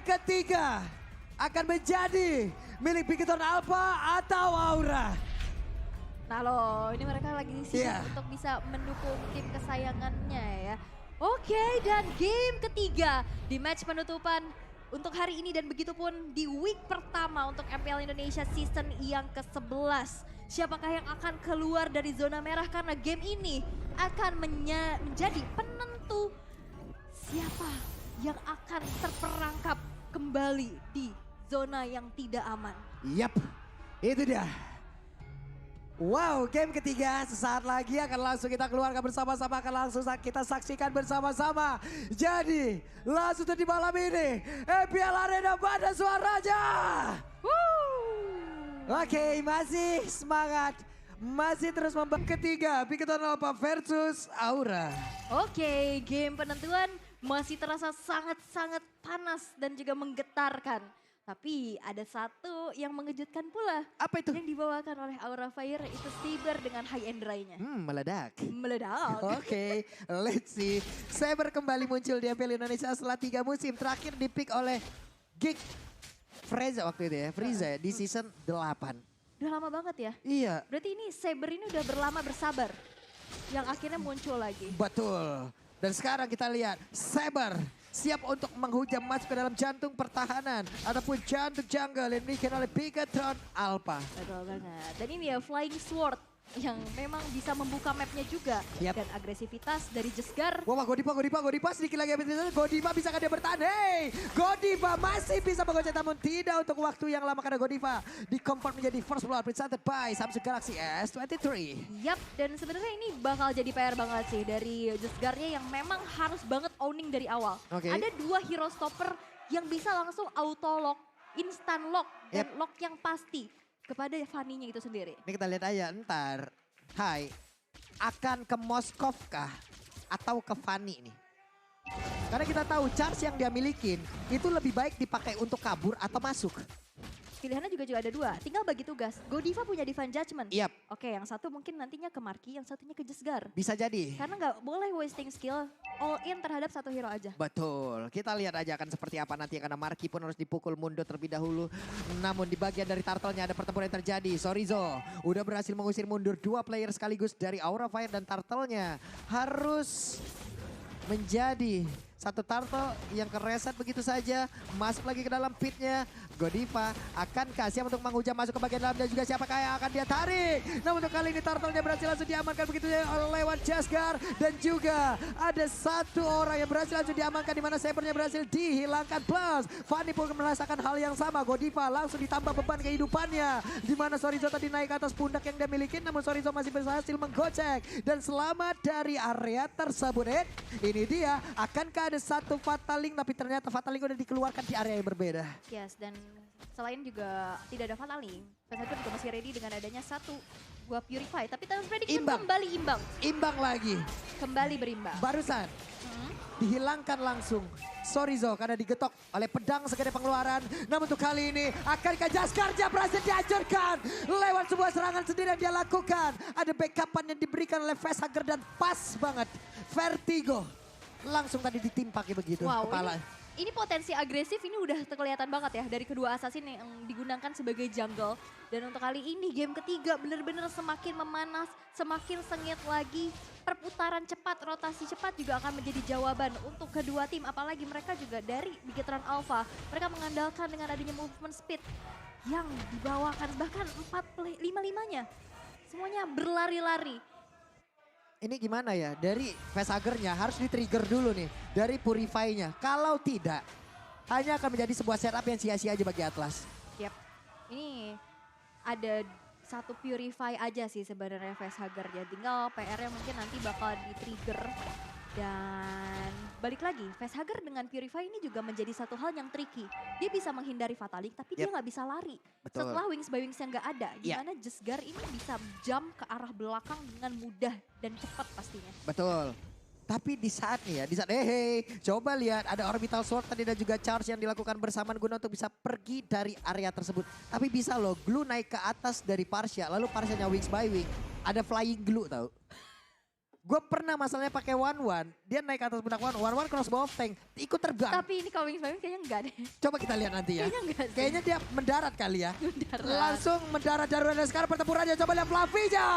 ketiga akan menjadi milik Bigetron Alpha atau Aura? Nah loh, ini mereka lagi sibuk Iya. untuk bisa mendukung tim kesayangannya ya. Oke, dan game ketiga di match penutupan untuk hari ini dan begitupun di week pertama untuk MPL Indonesia season yang ke-11. Siapakah yang akan keluar dari zona merah karena game ini akan menjadi penentu siapa yang akan terperangkap kembali di zona yang tidak aman. Yap, itu dia. Wow, game ketiga sesaat lagi akan langsung kita keluarkan bersama-sama, akan langsung kita saksikan bersama-sama. Jadi, langsung di malam ini, MPL Arena pada suaranya. Oke, masih semangat. Masih terus membangun ketiga, Bigetron Alpha versus Aura. Oke, game penentuan masih terasa sangat-sangat panas dan juga menggetarkan. Tapi ada satu yang mengejutkan pula. Apa itu? Yang dibawakan oleh Aura Fire itu Saber dengan high and dry-nya. Meledak. Meledak. Oke, let's see. Saber kembali muncul di MPL Indonesia setelah 3 musim. Terakhir di-pick oleh Geek Frieza waktu itu ya. Frieza di season 8. Udah lama banget ya. Iya, Berarti ini Saber ini udah berlama bersabar. Yang akhirnya muncul lagi. betul. Dan sekarang kita lihat Saber siap untuk menghujam masuk ke dalam jantung pertahanan. Ataupun jantung jungle yang dimiliki oleh Bigetron Alpha. Betul banget. Dan ini ya Flying Sword yang memang bisa membuka mapnya juga. Yap. Dan agresivitas dari Jesgar. Wah, Godiva sedikit lagi habis itu. Godiva bisa dia bertahan? Hey, Godiva masih bisa menggocek namun tidak untuk waktu yang lama karena Godiva di-convert menjadi First Blood presented by Samsung Galaxy S23. Yap, dan sebenarnya ini bakal jadi PR banget sih dari Jesgarnya yang memang harus banget owning dari awal. Oke. Ada 2 hero stopper yang bisa langsung auto lock, instant lock, dan lock yang pasti kepada Fanny-nya itu sendiri. Ini kita lihat aja ntar. Hai, akan ke Moskov kah? Atau ke Fanny nih? Karena kita tahu charge yang dia milikin itu lebih baik dipakai untuk kabur atau masuk. Pilihannya juga ada 2, tinggal bagi tugas. Godiva punya Divine Judgment. Yap, Oke, yang satu mungkin nantinya ke Marky, yang satunya ke Jesgar. bisa jadi. Karena nggak boleh wasting skill, all in terhadap satu hero aja. Betul, kita lihat aja akan seperti apa nanti karena Marky pun harus dipukul mundur terlebih dahulu. Namun di bagian dari turtle-nya ada pertempuran yang terjadi. Sorizo udah berhasil mengusir mundur 2 player sekaligus dari Aura Fire dan turtle-nya. Harus menjadi satu turtle yang kereset begitu saja. Masuk lagi ke dalam pitnya. Godiva akankah siap untuk menghujam masuk ke bagian dalam dan juga siapakah yang akan dia tarik. Namun untuk kali ini turtle-nya berhasil langsung diamankan begitu lewat Jesgar. Dan juga ada satu orang yang berhasil langsung diamankan di mana Sabernya berhasil dihilangkan. Plus Fanny pun merasakan hal yang sama. Godiva langsung ditambah beban kehidupannya. Di mana Sorizo tadi naik ke atas pundak yang dia miliki. Namun Sorizo masih berhasil menggocek. Dan selamat dari area tersebut. Ini dia, akankah ada satu Fataling tapi ternyata Fataling udah dikeluarkan di area yang berbeda. Yes, dan selain juga tidak ada Fataling, Vesagor juga masih ready dengan adanya satu buah Purify. Tapi Times Prediction Imbang. kembali imbang, Imbang lagi. kembali berimbang. Barusan dihilangkan langsung Sorizo karena digetok oleh pedang segede pengeluaran. Namun untuk kali ini akankah Jaskarja berhasil dihancurkan lewat sebuah serangan sendiri yang dia lakukan. Ada backupan yang diberikan oleh Vesagor dan pas banget. Vertigo langsung tadi ditimpa kayak begitu Wow, kepala. ini potensi agresif ini udah kelihatan banget ya dari kedua assassin yang digunakan sebagai jungle. Dan untuk kali ini game ketiga benar-benar semakin memanas, semakin sengit lagi. Perputaran cepat, rotasi cepat juga akan menjadi jawaban untuk kedua tim. Apalagi mereka juga dari Bigetron Alpha, mereka mengandalkan dengan adanya movement speed yang dibawakan bahkan 5-5-nya. Semuanya berlari-lari. Ini gimana ya, dari Vesagornya harus di-trigger dulu nih, dari Purify-nya. Kalau tidak, hanya akan menjadi sebuah setup yang sia-sia aja bagi Atlas. Yap, ini ada satu Purify aja sih sebenarnya Vesagor ya. Tinggal PR-nya mungkin nanti bakal di-trigger. Dan balik lagi, Vesagor dengan Purify ini juga menjadi satu hal yang tricky. Dia bisa menghindari Fatalik tapi dia nggak bisa lari. Betul. Setelah Wings by Wings yang nggak ada, gimana Jesgar ini bisa jump ke arah belakang dengan mudah dan cepat pastinya. Betul. Tapi di saat nih ya, di saat coba lihat ada orbital sword tadi dan juga charge yang dilakukan bersamaan guna untuk bisa pergi dari area tersebut. Tapi bisa loh, glue naik ke atas dari Parsha, lalu Parshanya wings by wing, ada flying glue tau. Gue pernah masalahnya pakai One, dia naik atas pundak One cross bawah tank, ikut terbang. Tapi ini kalau Wings by Wings kayaknya enggak deh. Coba kita lihat nanti ya. Kayaknya enggak sih. Kayaknya dia mendarat kali ya. Mendarat. Langsung mendarat darurat dan sekarang pertempurannya. Coba lihat Fluffy-nya.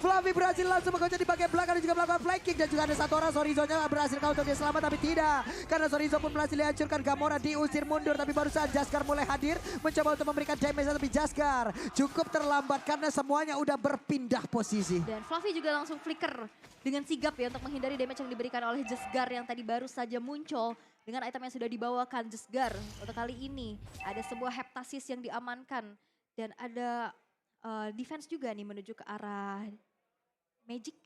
Fluffy berhasil langsung mengocer di bagian belakang dan juga melakukan flank kick. Dan juga ada satu orang Sorizo-nya berhasil counter dia selamat tapi tidak. Karena Sorizo pun berhasil dihancurkan. Gamora diusir mundur tapi barusan Jaskar mulai hadir. Mencoba untuk memberikan damage tapi Jaskar cukup terlambat karena semuanya udah berpindah posisi. Dan Fluffy juga langsung flicker dengan sigap ya untuk menghindari damage yang diberikan oleh Jesgar yang tadi baru saja muncul dengan item yang sudah dibawakan Jesgar. Untuk kali ini ada sebuah heptasis yang diamankan dan ada defense juga nih menuju ke arah Magic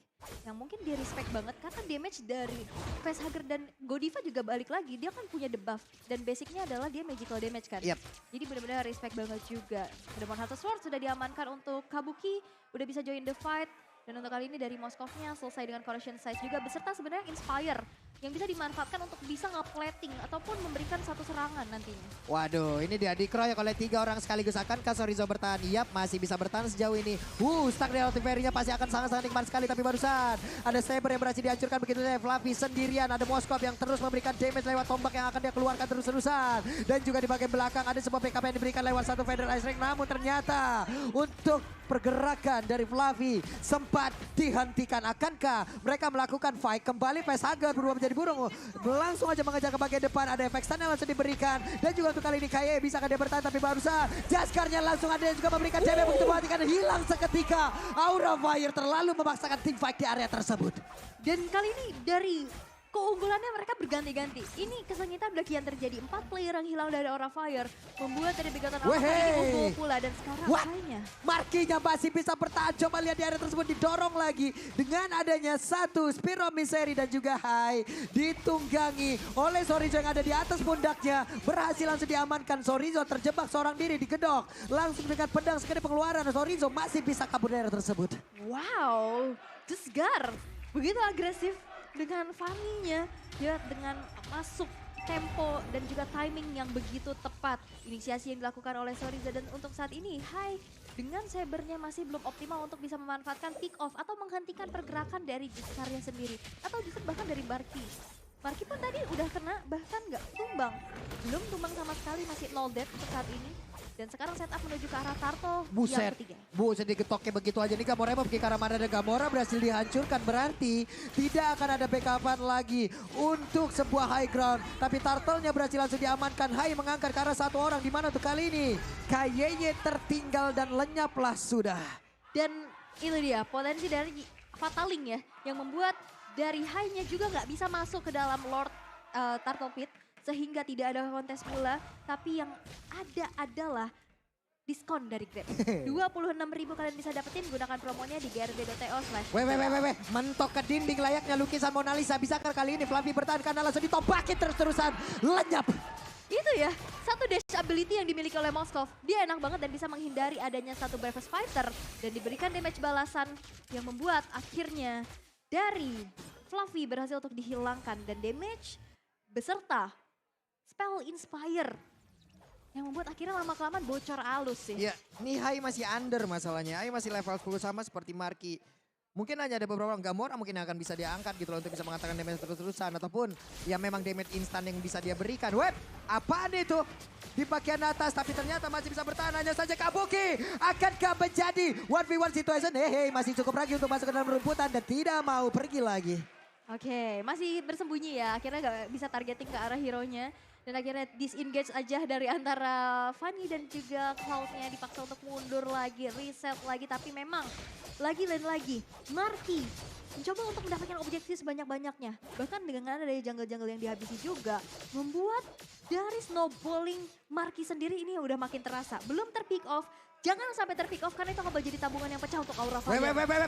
yang mungkin dia respect banget karena damage dari Facehugger dan Godiva juga balik lagi. Dia kan punya debuff dan basicnya adalah dia magical damage kan. Yep. Jadi benar-benar respect banget juga. Demon Hunter Sword sudah diamankan untuk Kabuki, udah bisa join the fight. Dan untuk kali ini dari Moskovnya selesai dengan Corrosion Size juga beserta sebenarnya Inspire yang bisa dimanfaatkan untuk bisa nge-plating ataupun memberikan satu serangan nantinya. Waduh, ini dia dikeroyok oleh 3 orang sekaligus. Akankah Sorizo bertahan? Yap, masih bisa bertahan sejauh ini. Stuck di Altiveri-nya pasti akan sangat-sangat nikmat sekali. Tapi barusan ada Saber yang berhasil dihancurkan begitu saja. Fluffy sendirian, ada Moskov yang terus memberikan damage lewat tombak yang akan dia keluarkan terus-terusan. Dan juga di bagian belakang ada sebuah backup yang diberikan lewat satu Feather Ice Ring. Namun ternyata untuk pergerakan dari Fluffy sempat dihentikan. Akankah mereka melakukan fight? Kembali Facehugger berubah menjadi burung. Langsung aja mengejar ke bagian depan. Ada efek stun yang langsung diberikan. Dan juga untuk kali ini Kaye bisa dia bertahan. Tapi barusan Jaskarnya langsung ada yang juga memberikan damage begitu mematikan. Hilang seketika. Aura Fire terlalu memaksakan team fight di area tersebut. Dan kali ini dari keunggulannya mereka berganti-ganti. Ini kesengitan udah kian terjadi. 4 player yang hilang dari Aura Fire membuat dari Bigotan Alpha kali ini unggul pula. Dan sekarang kayaknya Markinya masih bisa bertahan. Coba lihat di area tersebut didorong lagi. Dengan adanya satu Spear of Misery dan juga Hai. Ditunggangi oleh Sorizo yang ada di atas pundaknya. Berhasil langsung diamankan. Sorizo terjebak seorang diri digedok. Langsung dengan pedang sekali pengeluaran. Sorizo masih bisa kabur dari area tersebut. wow, Jesgar begitu agresif dengan Fanny-nya. Dia dengan masuk tempo dan juga timing yang begitu tepat. Inisiasi yang dilakukan oleh Sorizo dan untuk saat ini Hai dengan Sabernya masih belum optimal untuk bisa memanfaatkan pick off atau menghentikan pergerakan dari Jeskarnya sendiri. Atau justru bahkan dari Marky. Marky pun tadi udah kena bahkan nggak tumbang. Belum tumbang sama sekali, masih 0 death untuk saat ini. Dan sekarang setup menuju ke arah Turtle yang ketiga. Buset digitoknya begitu aja nih Gamora pergi ke arah mana dan Gamora berhasil dihancurkan. Berarti tidak akan ada backupan lagi untuk sebuah high ground. Tapi Turtle-nya berhasil langsung diamankan. Hai mengangkat ke arah satu orang. Di mana tuh kali ini? Kayenya tertinggal dan lenyaplah sudah. Dan itu dia potensi dari Fataling ya. Yang membuat dari Hai-nya juga nggak bisa masuk ke dalam Lord Turtle Pit. Sehingga tidak ada kontes pula, tapi yang ada adalah diskon dari Grab. 26.000 kalian bisa dapetin gunakan promonya di grb.to/. Weh, mentok ke dinding layaknya lukisan Mona Lisa. Bisakah kali ini Fluffy bertahan karena langsung ditompakin terus-terusan. Lenyap. Itu ya, satu dash ability yang dimiliki oleh Moskov. Dia enak banget dan bisa menghindari adanya satu Bravest Fighter. Dan diberikan damage balasan yang membuat akhirnya dari Fluffy berhasil untuk dihilangkan. Dan damage beserta Spell Inspire yang membuat akhirnya lama-kelamaan bocor halus sih. Ya, ini Hai masih under masalahnya. Hai masih level 10 sama seperti Marky. Mungkin hanya ada beberapa orang Gamora mungkin yang akan bisa diangkat gitu loh untuk bisa mengatakan damage terus-terusan. Ataupun ya memang damage instan yang bisa dia berikan. Web, apaan itu? Di bagian atas tapi ternyata masih bisa bertahan. Hanya saja Kabuki akankah menjadi 1v1 situation? Masih cukup lagi untuk masuk ke dalam rumputan dan tidak mau pergi lagi. Oke, masih bersembunyi ya. Akhirnya gak bisa targeting ke arah hero-nya. Dan akhirnya disengage aja dari antara Fanny dan juga Cloud-nya dipaksa untuk mundur lagi, reset lagi. Tapi memang lagi dan lagi Marky mencoba untuk mendapatkan objektif sebanyak-banyaknya. Bahkan dengan ada jungle-jungle yang dihabisi juga. Membuat dari snowballing Marky sendiri ini udah makin terasa. Belum terpick off. Jangan sampai terpick off karena itu akan jadi tabungan yang pecah untuk Aura Fire.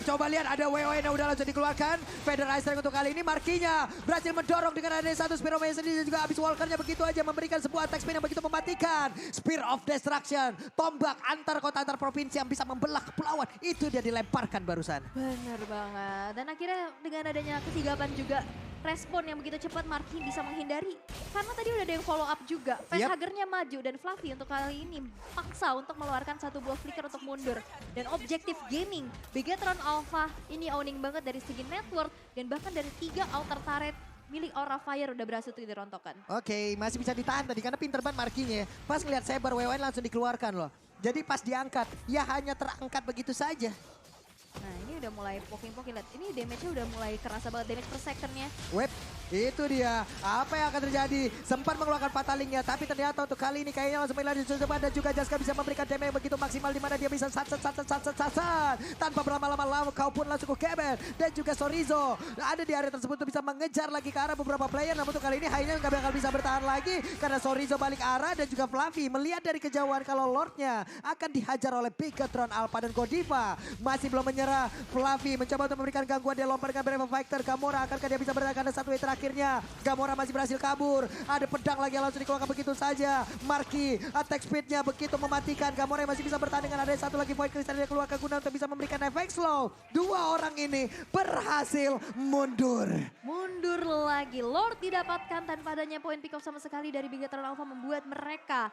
Coba lihat ada WON yang udah langsung dikeluarkan. Feather Ice Ring untuk kali ini Markinya berhasil mendorong dengan ada satu Spear of Misery dan juga habis Walkernya begitu aja memberikan sebuah attack spin yang begitu mematikan. Spear of Destruction, tombak antar kota antar provinsi yang bisa membelah kepulauan. Itu dia dilemparkan barusan. Bener banget. Dan akhirnya dengan adanya kesigapan juga respon yang begitu cepat Marky bisa menghindari. Karena tadi udah ada yang follow up juga. Facehagernya maju dan Fluffy untuk kali ini paksa untuk mengeluarkan satu buah flicker untuk mundur. Dan Objective Gaming, Bigetron Alpha ini owning banget dari segi network dan bahkan dari 3 outer turret milik Aura Fire udah berhasil untuk dirontokkan. Oke, masih bisa ditahan tadi karena pinter banget Markinya ya. Pas ngeliat Saber WWN langsung dikeluarkan loh. Jadi pas diangkat, ya hanya terangkat begitu saja. Nah ini udah mulai poking-poking, lihat ini damage-nya udah mulai kerasa banget, damage per second-nya. Web, itu dia. Apa yang akan terjadi? Sempat mengeluarkan Fatalingnya, tapi ternyata untuk kali ini kayaknya langsung melalui coba dan juga Jaska bisa memberikan damage yang begitu maksimal di mana dia bisa sat tanpa berlama-lama kau pun langsung ke Keben dan juga Sorizo ada di area tersebut untuk bisa mengejar lagi ke arah beberapa player, namun untuk kali ini Haina nggak bakal bisa bertahan lagi karena Sorizo balik arah dan juga Fluffy melihat dari kejauhan kalau Lordnya akan dihajar oleh Bigetron Alpha dan Godiva masih belum menyerah. Fluffy mencoba untuk memberikan gangguan, dia lompat dengan Brave Fighter. Gamora akankah dia bisa bertahan karena satu way terakhirnya. Gamora masih berhasil kabur. Ada pedang lagi yang langsung dikeluarkan begitu saja. Marky attack speednya begitu mematikan. Gamora masih bisa bertahan dengan ada satu lagi Void Crystal yang keluarkan guna untuk bisa memberikan efek slow. Dua orang ini berhasil mundur. Mundur lagi, Lord didapatkan tanpa adanya poin pick off sama sekali dari Bigetron Alpha membuat mereka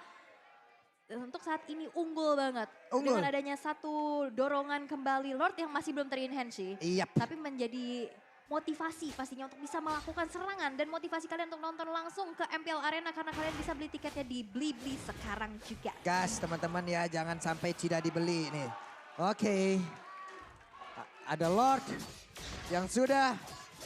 untuk saat ini unggul banget. Unggul. Dengan adanya satu dorongan kembali Lord yang masih belum ter-enhance sih. Yap. Tapi menjadi motivasi pastinya untuk bisa melakukan serangan. Dan motivasi kalian untuk nonton langsung ke MPL Arena karena kalian bisa beli tiketnya di Blibli sekarang juga. Gas teman-teman ya, jangan sampai tidak dibeli nih. Oke. Ada Lord yang sudah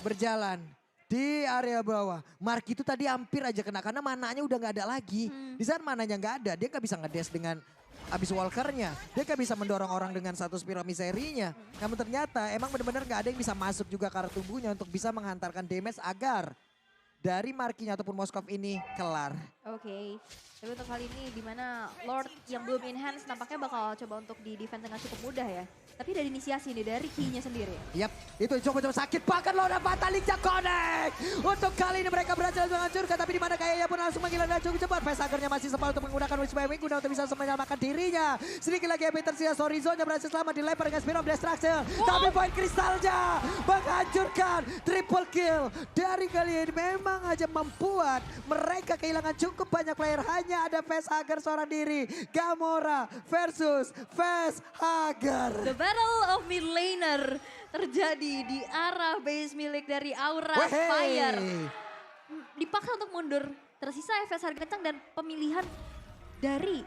berjalan di area bawah. Marky itu tadi hampir aja kena karena mananya udah nggak ada lagi. Di saat mananya nggak ada, dia nggak bisa ngedes dengan abis walkernya. Dia nggak bisa mendorong orang dengan satu spiro miserinya. Namun ternyata emang benar-benar nggak ada yang bisa masuk juga ke arah tubuhnya untuk bisa menghantarkan damage agar dari Markinya ataupun Moskov ini kelar. Oke. Tapi untuk kali ini di mana Lord yang belum enhance nampaknya bakal coba untuk di defend dengan cukup mudah ya. Tapi dari inisiasi nih dari key-nya sendiri. Yap, itu coba-coba sakit bahkan Lord dan Fatalingnya connect. Untuk kali ini mereka berhasil menghancurkan, tapi di mana kayaknya pun langsung menggila dan cukup cepat. Facehagernya masih sempat untuk menggunakan Witch by Wing guna untuk bisa menyelamatkan dirinya. Sedikit lagi yang tersisa Sorizo-nya berhasil selamat dilempar dengan Spear of Destruction. Tapi poin kristalnya menghancurkan triple kill. Dari kali ini memang aja membuat mereka kehilangan cukup banyak player. Hanya ada Facehager seorang diri. Gamora versus Facehager. The Battle of Mid Laner terjadi di arah base milik dari Aura Fire. Dipaksa untuk mundur, tersisa FS harga kencang dan pemilihan dari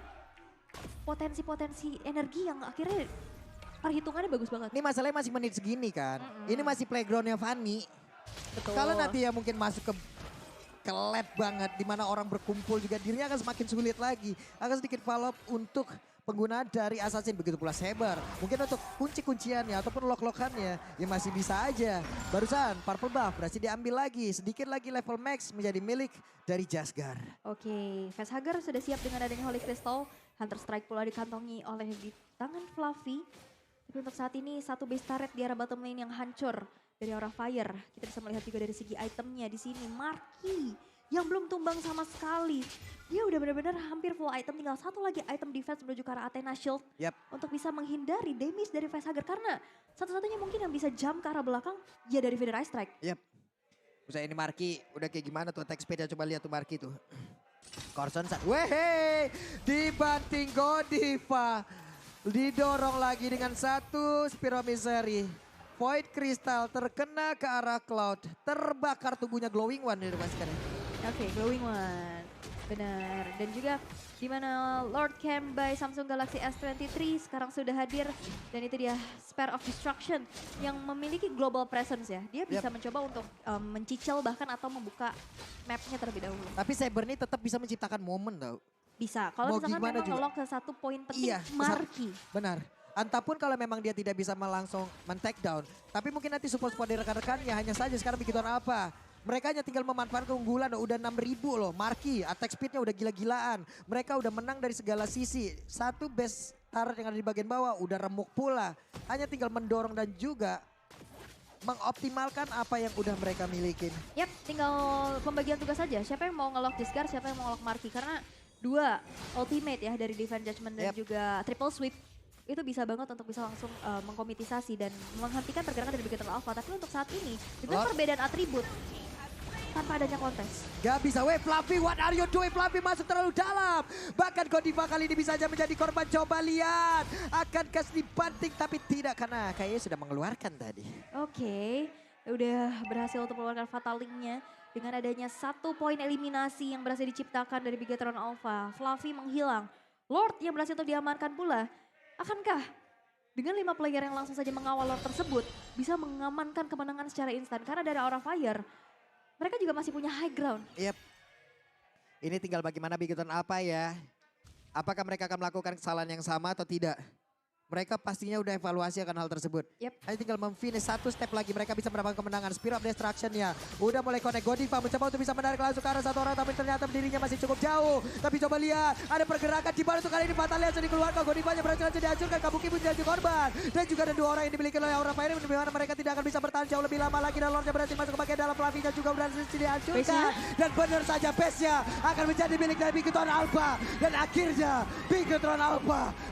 potensi-potensi energi yang akhirnya perhitungannya bagus banget. Ini masalahnya masih menit segini kan. Ini masih playgroundnya Fanny. Betul. Kalau nanti ya mungkin masuk ke lab banget di mana orang berkumpul juga dirinya akan semakin sulit lagi. Akan sedikit follow up untuk penggunaan dari Assassin, begitu pula Saber. Mungkin untuk kunci-kunciannya ataupun lock-lockannya ya masih bisa aja. Barusan Purple Buff berhasil diambil lagi. Sedikit lagi level max menjadi milik dari Jasgar. Oke, Facehager sudah siap dengan adanya Holy Crystal. Hunter Strike pula dikantongi oleh di tangan Fluffy. Tapi untuk saat ini satu base turret di arah bottom lane yang hancur dari Aura Fire. Kita bisa melihat juga dari segi itemnya di sini. Marky yang belum tumbang sama sekali. Dia udah benar-benar hampir full item, tinggal satu lagi item defense menuju ke arah Athena Shield. Untuk bisa menghindari damage dari Facehager karena satu-satunya mungkin yang bisa jump ke arah belakang ya dari Feather Eye Strike. Usai ini Marky udah kayak gimana tuh attack speed-nya, coba lihat tuh Marky tuh. Corson, wehey, dibanting Godiva. Didorong lagi dengan satu Spiro Misery. Void Crystal terkena ke arah Cloud. Terbakar tubuhnya Glowing One di depan sekarang. Oke, Glowing One. Benar. Dan juga di mana Lord Cam by Samsung Galaxy S23 sekarang sudah hadir. Dan itu dia Spare of Destruction yang memiliki global presence ya. Dia bisa mencoba untuk mencicil bahkan atau membuka mapnya terlebih dahulu. Tapi Saber ini tetap bisa menciptakan momen tau. Bisa. Kalau misalkan memang ngelok ke satu poin penting, Marky. Benar. Antapun kalau memang dia tidak bisa langsung men-take down. Tapi mungkin nanti support-support dari rekan-rekannya. Hanya saja sekarang begitu apa. Mereka hanya tinggal memanfaatkan keunggulan, udah 6.000 loh. Marky, attack speednya udah gila-gilaan. Mereka udah menang dari segala sisi. Satu base turret yang ada di bagian bawah udah remuk pula. Hanya tinggal mendorong dan juga mengoptimalkan apa yang udah mereka milikin. Yap, tinggal pembagian tugas saja. Siapa yang mau nge-lock Discard, siapa yang mau nge-lock Marky. Karena dua ultimate ya dari Divine Judgment dan juga triple sweep. Itu bisa banget untuk bisa langsung mengkomitisasi dan menghentikan pergerakan dari Bigetron Alpha. Tapi untuk saat ini, dengan perbedaan atribut, tanpa adanya kontes. Gak bisa, weh Fluffy, what are you doing? Fluffy masuk terlalu dalam. Bahkan Godiva kali ini bisa saja menjadi korban. Coba lihat, akankah dibanting tapi tidak karena kayaknya sudah mengeluarkan tadi. Oke, udah berhasil untuk mengeluarkan Fatal Link-nya. Dengan adanya 1 poin eliminasi yang berhasil diciptakan dari Bigetron Alpha. Fluffy menghilang. Lord yang berhasil untuk diamankan pula. Akankah dengan 5 player yang langsung saja mengawal Lord tersebut bisa mengamankan kemenangan secara instan? Karena dari Aura Fire, mereka juga masih punya high ground. Yep. Ini tinggal bagaimana Bigetron apa ya. Apakah mereka akan melakukan kesalahan yang sama atau tidak? Mereka pastinya udah evaluasi akan hal tersebut. Yep. Hanya tinggal memfinish 1 step lagi. Mereka bisa mendapatkan kemenangan. Spirit of Destruction-nya udah mulai connect. Godiva mencoba untuk bisa menarik langsung ke arah 1 orang. Tapi ternyata berdirinya masih cukup jauh. Tapi coba lihat. Ada pergerakan di mana untuk kali ini. Fatalia sudah dikeluarkan. Godivanya berhasil saja dihancurkan. Kabuki pun jadi korban. Dan juga ada 2 orang yang dimiliki oleh Aura Fire. Di mana mereka tidak akan bisa bertahan jauh lebih lama lagi. Dan Lordnya berhasil masuk ke bagian dalam. Flavinya juga berhasil dihancurkan. Dan benar saja base-nya akan menjadi milik dari Bigetron Alpha. Dan akhirnya Bigetron Alpha